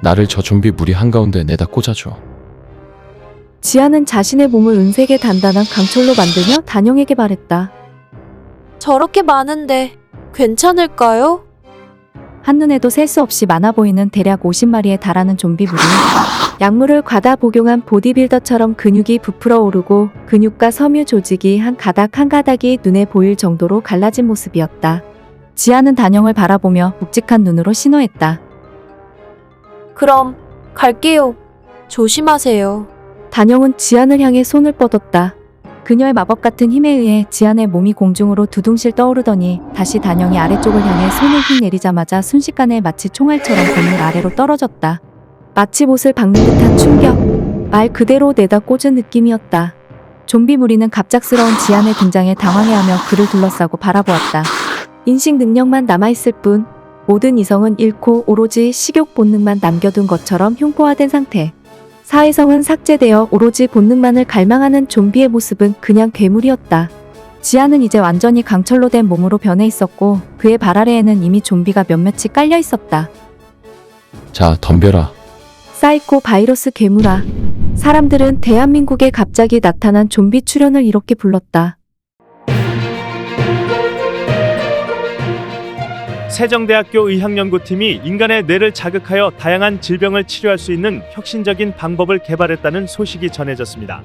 나를 저 좀비 무리 한가운데 내다 꽂아줘. 지아는 자신의 몸을 은색의 단단한 강철로 만들며 단영에게 말했다. 저렇게 많은데 괜찮을까요? 한눈에도 셀 수 없이 많아 보이는 대략 50마리에 달하는 좀비 무리. 약물을 과다 복용한 보디빌더처럼 근육이 부풀어 오르고 근육과 섬유 조직이 한 가닥 한 가닥이 눈에 보일 정도로 갈라진 모습이었다. 지아는 단영을 바라보며 묵직한 눈으로 신호했다. 그럼 갈게요. 조심하세요. 단영은 지안을 향해 손을 뻗었다. 그녀의 마법 같은 힘에 의해 지안의 몸이 공중으로 두둥실 떠오르더니 다시 단영이 아래쪽을 향해 손을 휙 내리자마자 순식간에 마치 총알처럼 건물 아래로 떨어졌다. 마치 못을 박는 듯한 충격. 말 그대로 내다 꽂은 느낌이었다. 좀비 무리는 갑작스러운 지안의 등장에 당황해하며 그를 둘러싸고 바라보았다. 인식 능력만 남아있을 뿐 모든 이성은 잃고 오로지 식욕 본능만 남겨둔 것처럼 흉포화된 상태. 사회성은 삭제되어 오로지 본능만을 갈망하는 좀비의 모습은 그냥 괴물이었다. 지아는 이제 완전히 강철로 된 몸으로 변해 있었고 그의 발 아래에는 이미 좀비가 몇몇이 깔려 있었다. 자, 덤벼라. 사이코 바이러스 괴물아. 사람들은 대한민국에 갑자기 나타난 좀비 출현을 이렇게 불렀다. 세정대학교 의학연구팀이 인간의 뇌를 자극하여 다양한 질병을 치료할 수 있는 혁신적인 방법을 개발했다는 소식이 전해졌습니다.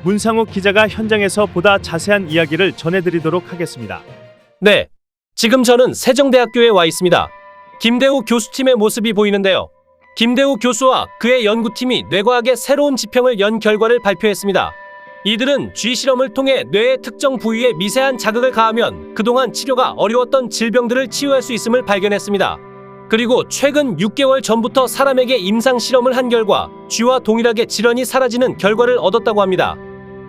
문상욱 기자가 현장에서 보다 자세한 이야기를 전해드리도록 하겠습니다. 네, 지금 저는 세정대학교에 와 있습니다. 김대우 교수팀의 모습이 보이는데요. 김대우 교수와 그의 연구팀이 뇌과학의 새로운 지평을 연 결과를 발표했습니다. 이들은 쥐 실험을 통해 뇌의 특정 부위에 미세한 자극을 가하면 그동안 치료가 어려웠던 질병들을 치유할 수 있음을 발견했습니다. 그리고 최근 6개월 전부터 사람에게 임상 실험을 한 결과 쥐와 동일하게 질환이 사라지는 결과를 얻었다고 합니다.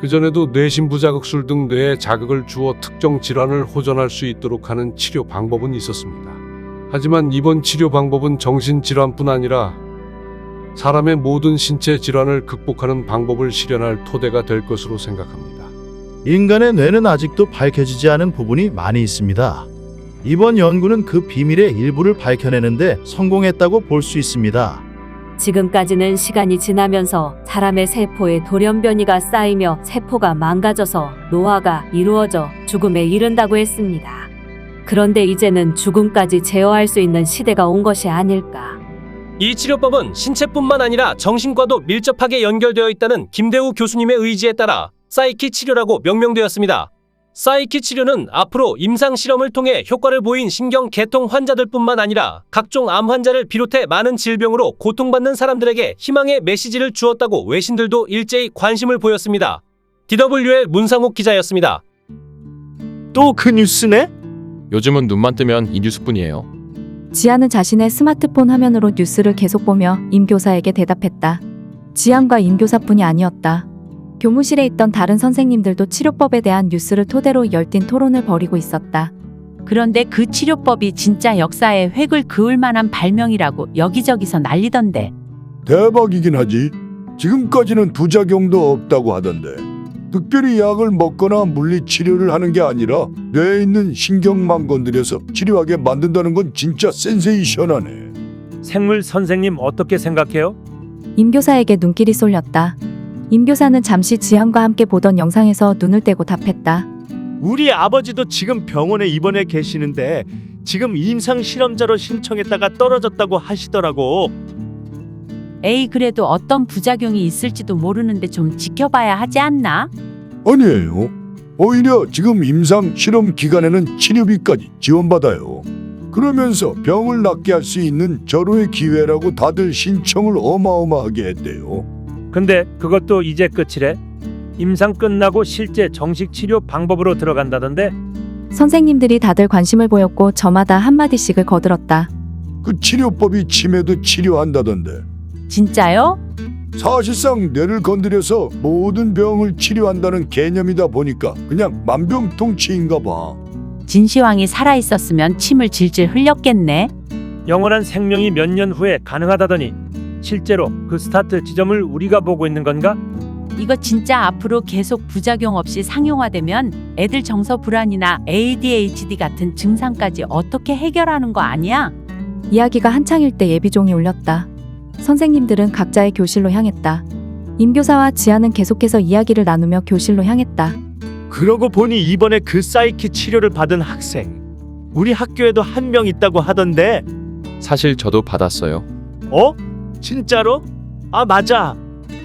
그전에도 뇌신부자극술 등 뇌에 자극을 주어 특정 질환을 호전할 수 있도록 하는 치료 방법은 있었습니다. 하지만 이번 치료 방법은 정신질환뿐 아니라 사람의 모든 신체 질환을 극복하는 방법을 실현할 토대가 될 것으로 생각합니다. 인간의 뇌는 아직도 밝혀지지 않은 부분이 많이 있습니다. 이번 연구는 그 비밀의 일부를 밝혀내는데 성공했다고 볼 수 있습니다. 지금까지는 시간이 지나면서 사람의 세포에 돌연변이가 쌓이며 세포가 망가져서 노화가 이루어져 죽음에 이른다고 했습니다. 그런데 이제는 죽음까지 제어할 수 있는 시대가 온 것이 아닐까. 이 치료법은 신체뿐만 아니라 정신과도 밀접하게 연결되어 있다는 김대우 교수님의 의지에 따라 사이키 치료라고 명명되었습니다. 사이키 치료는 앞으로 임상 실험을 통해 효과를 보인 신경 개통 환자들뿐만 아니라 각종 암 환자를 비롯해 많은 질병으로 고통받는 사람들에게 희망의 메시지를 주었다고 외신들도 일제히 관심을 보였습니다. DW의 문상욱 기자였습니다. 또 그 뉴스네? 요즘은 눈만 뜨면 이 뉴스뿐이에요. 지아는 자신의 스마트폰 화면으로 뉴스를 계속 보며 임 교사에게 대답했다. 지안과 임 교사뿐이 아니었다. 교무실에 있던 다른 선생님들도 치료법에 대한 뉴스를 토대로 열띤 토론을 벌이고 있었다. 그런데 그 치료법이 진짜 역사에 획을 그을 만한 발명이라고 여기저기서 난리던데. 대박이긴 하지. 지금까지는 부작용도 없다고 하던데. 특별히 약을 먹거나 물리치료를 하는 게 아니라 뇌에 있는 신경만 건드려서 치료하게 만든다는 건 진짜 센세이션하네. 생물 선생님 어떻게 생각해요? 임 교사에게 눈길이 쏠렸다. 임 교사는 잠시 지안과 함께 보던 영상에서 눈을 떼고 답했다. 우리 아버지도 지금 병원에 입원해 계시는데 지금 임상 실험자로 신청했다가 떨어졌다고 하시더라고. 에이, 그래도 어떤 부작용이 있을지도 모르는데 좀 지켜봐야 하지 않나? 아니에요. 오히려 지금 임상 실험 기간에는 치료비까지 지원받아요. 그러면서 병을 낫게 할 수 있는 절호의 기회라고 다들 신청을 어마어마하게 했대요. 근데 그것도 이제 끝이래. 임상 끝나고 실제 정식 치료 방법으로 들어간다던데. 선생님들이 다들 관심을 보였고 저마다 한마디씩을 거들었다. 그 치료법이 치매도 치료한다던데. 진짜요? 사실상 뇌를 건드려서 모든 병을 치료한다는 개념이다 보니까 그냥 만병통치인가 봐. 진시황이 살아있었으면 침을 질질 흘렸겠네. 영원한 생명이 몇 년 후에 가능하다더니 실제로 그 스타트 지점을 우리가 보고 있는 건가? 이거 진짜 앞으로 계속 부작용 없이 상용화되면 애들 정서 불안이나 ADHD 같은 증상까지 어떻게 해결하는 거 아니야? 이야기가 한창일 때 예비종이 울렸다. 선생님들은 각자의 교실로 향했다. 임교사와 지아는 계속해서 이야기를 나누며 교실로 향했다. 그러고 보니 이번에 그 사이키 치료를 받은 학생 우리 학교에도 한 명 있다고 하던데. 사실 저도 받았어요. 어? 진짜로? 아 맞아.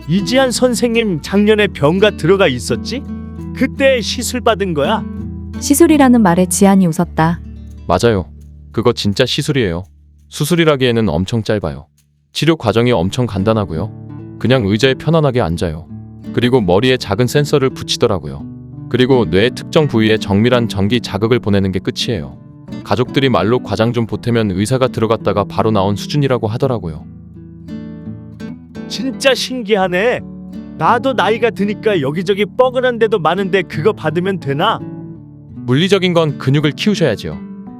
이지한 선생님 작년에 병가 들어가 있었지? 그때 시술 받은 거야. 시술이라는 말에 지안이 웃었다. 맞아요. 그거 진짜 시술이에요. 수술이라기에는 엄청 짧아요. 치료 과정이 엄청 간단하고요. 그냥 의자에 편안하게 앉아요. 그리고 머리에 작은 센서를 붙이더라고요. 그리고 뇌의 특정 부위에 정밀한 전기 자극을 보내는 게 끝이에요. 가족들이 말로 과장 좀 보태면 의사가 들어갔다가 바로 나온 수준이라고 하더라고요. 진짜 신기하네. 나도 나이가 드니까 여기저기 뻐근한 데도 많은데 그거 받으면 되나? 물리적인 건 근육을 키우셔야지요.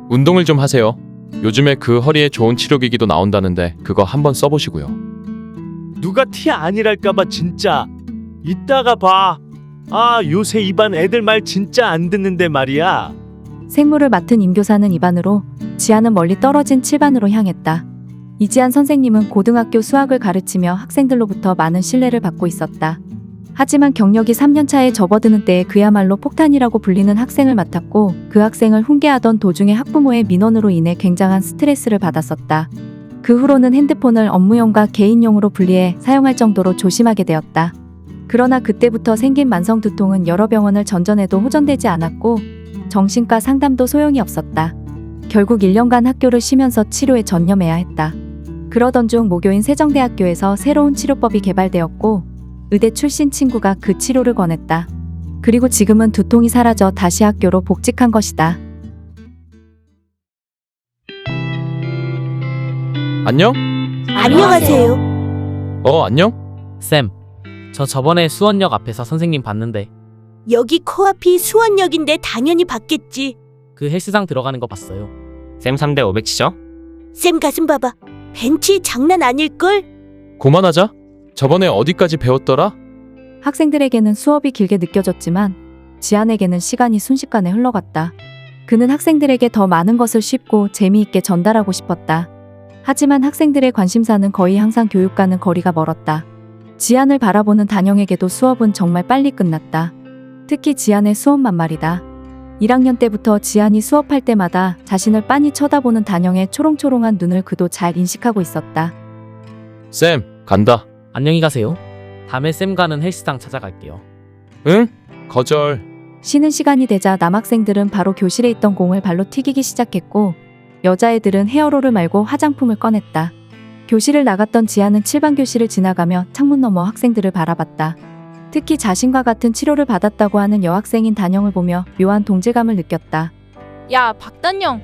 운동을 좀 하세요. 요즘에 그 허리에 좋은 치료기기도 나온다는데 그거 한번 써보시고요. 누가 티 아니랄까봐 진짜. 이따가 봐. 아 요새 이반 애들 말 진짜 안 듣는데 말이야. 생물을 맡은 임교사는 입안으로, 지아는 멀리 떨어진 7반으로 향했다. 이지한 선생님은 고등학교 수학을 가르치며 학생들로부터 많은 신뢰를 받고 있었다. 하지만 경력이 3년차에 접어드는 때에 그야말로 폭탄이라고 불리는 학생을 맡았고, 그 학생을 훈계하던 도중에 학부모의 민원으로 인해 굉장한 스트레스를 받았었다. 그 후로는 핸드폰을 업무용과 개인용으로 분리해 사용할 정도로 조심하게 되었다. 그러나 그때부터 생긴 만성 두통은 여러 병원을 전전해도 호전되지 않았고, 정신과 상담도 소용이 없었다. 결국 1년간 학교를 쉬면서 치료에 전념해야 했다. 그러던 중 모교인 세정대학교에서 새로운 치료법이 개발되었고, 의대 출신 친구가 그 치료를 권했다. 그리고 지금은 두통이 사라져 다시 학교로 복직한 것이다. 안녕? 안녕하세요. 안녕? 쌤, 저 저번에 수원역 앞에서 선생님 봤는데 여기 코앞이 수원역인데 당연히 봤겠지. 그 헬스장 들어가는 거 봤어요. 쌤 3대 500치죠? 쌤 가슴 봐봐. 벤치 장난 아닐걸? 그만하자. 저번에 어디까지 배웠더라? 학생들에게는 수업이 길게 느껴졌지만 지안에게는 시간이 순식간에 흘러갔다. 그는 학생들에게 더 많은 것을 쉽고 재미있게 전달하고 싶었다. 하지만 학생들의 관심사는 거의 항상 교육과는 거리가 멀었다. 지안을 바라보는 단영에게도 수업은 정말 빨리 끝났다. 특히 지안의 수업만 말이다. 1학년 때부터 지안이 수업할 때마다 자신을 빤히 쳐다보는 단영의 초롱초롱한 눈을 그도 잘 인식하고 있었다. 쌤, 간다. 안녕히 가세요. 다음에 쌤 가는 헬스장 찾아갈게요. 응? 거절. 쉬는 시간이 되자 남학생들은 바로 교실에 있던 공을 발로 튀기기 시작했고, 여자애들은 헤어롤을 말고 화장품을 꺼냈다. 교실을 나갔던 지아는 7반 교실을 지나가며 창문 너머 학생들을 바라봤다. 특히 자신과 같은 치료를 받았다고 하는 여학생인 단영을 보며 묘한 동질감을 느꼈다. 야, 박단영.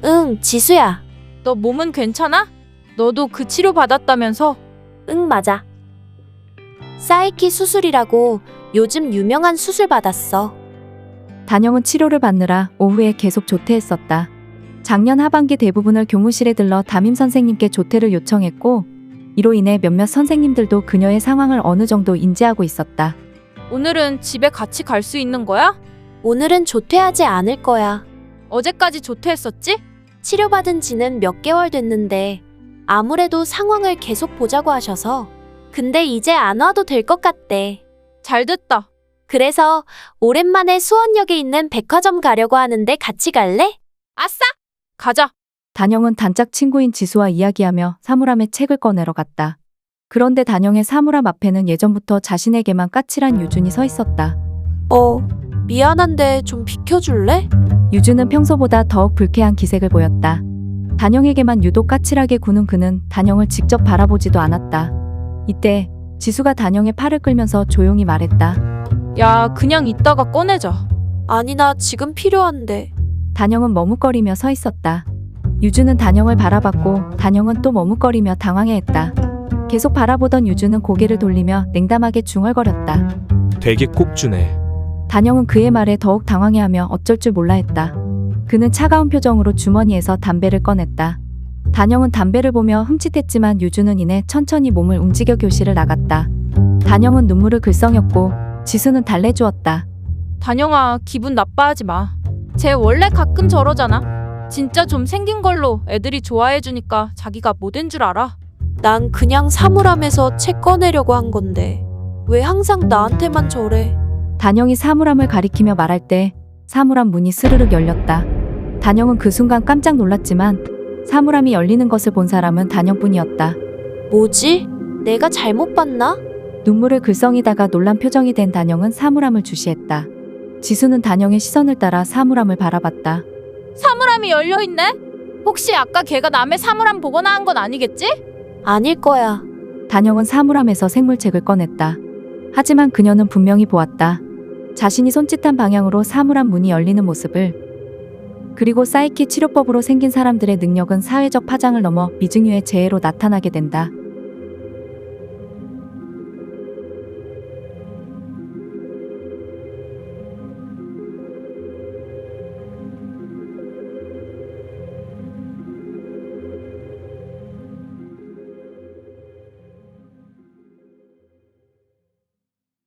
응, 지수야. 너 몸은 괜찮아? 너도 그 치료 받았다면서? 응, 맞아. 사이키 수술이라고 요즘 유명한 수술 받았어. 단영은 치료를 받느라 오후에 계속 조퇴했었다. 작년 하반기 대부분을 교무실에 들러 담임 선생님께 조퇴를 요청했고, 이로 인해 몇몇 선생님들도 그녀의 상황을 어느 정도 인지하고 있었다. 오늘은 집에 같이 갈 수 있는 거야? 오늘은 조퇴하지 않을 거야. 어제까지 조퇴했었지? 치료받은 지는 몇 개월 됐는데 아무래도 상황을 계속 보자고 하셔서. 근데 이제 안 와도 될 것 같대. 잘 됐다. 그래서 오랜만에 수원역에 있는 백화점 가려고 하는데 같이 갈래? 아싸! 가자. 단영은 단짝 친구인 지수와 이야기하며 사물함에 책을 꺼내러 갔다. 그런데 단영의 사물함 앞에는 예전부터 자신에게만 까칠한 유준이 서 있었다. 미안한데 좀 비켜줄래? 유준은 평소보다 더욱 불쾌한 기색을 보였다. 단영에게만 유독 까칠하게 구는 그는 단영을 직접 바라보지도 않았다. 이때 지수가 단영의 팔을 끌면서 조용히 말했다. 야, 그냥 이따가 꺼내자. 아니, 나 지금 필요한데. 단영은 머뭇거리며 서 있었다. 유준은 단영을 바라봤고 단영은 또 머뭇거리며 당황해했다. 계속 바라보던 유준은 고개를 돌리며 냉담하게 중얼거렸다. 되게 꼭 주네. 단영은 그의 말에 더욱 당황해하며 어쩔 줄 몰라 했다. 그는 차가운 표정으로 주머니에서 담배를 꺼냈다. 단영은 담배를 보며 흠칫했지만 유준은 이내 천천히 몸을 움직여 교실을 나갔다. 단영은 눈물을 글썽였고 지수는 달래주었다. 단영아, 기분 나빠하지 마. 쟤 원래 가끔 저러잖아. 진짜 좀 생긴 걸로 애들이 좋아해주니까 자기가 못된 줄 알아. 난 그냥 사물함에서 책 꺼내려고 한 건데 왜 항상 나한테만 저래? 단영이 사물함을 가리키며 말할 때 사물함 문이 스르륵 열렸다. 단영은 그 순간 깜짝 놀랐지만 사물함이 열리는 것을 본 사람은 단영뿐이었다. 뭐지? 내가 잘못 봤나? 눈물을 글썽이다가 놀란 표정이 된 단영은 사물함을 주시했다. 지수는 단영의 시선을 따라 사물함을 바라봤다. 사물함이 열려있네? 혹시 아까 걔가 남의 사물함 보거나 한 건 아니겠지? 아닐 거야. 단영은 사물함에서 생물책을 꺼냈다. 하지만 그녀는 분명히 보았다. 자신이 손짓한 방향으로 사물함 문이 열리는 모습을. 그리고 사이키 치료법으로 생긴 사람들의 능력은 사회적 파장을 넘어 미증유의 재해로 나타나게 된다.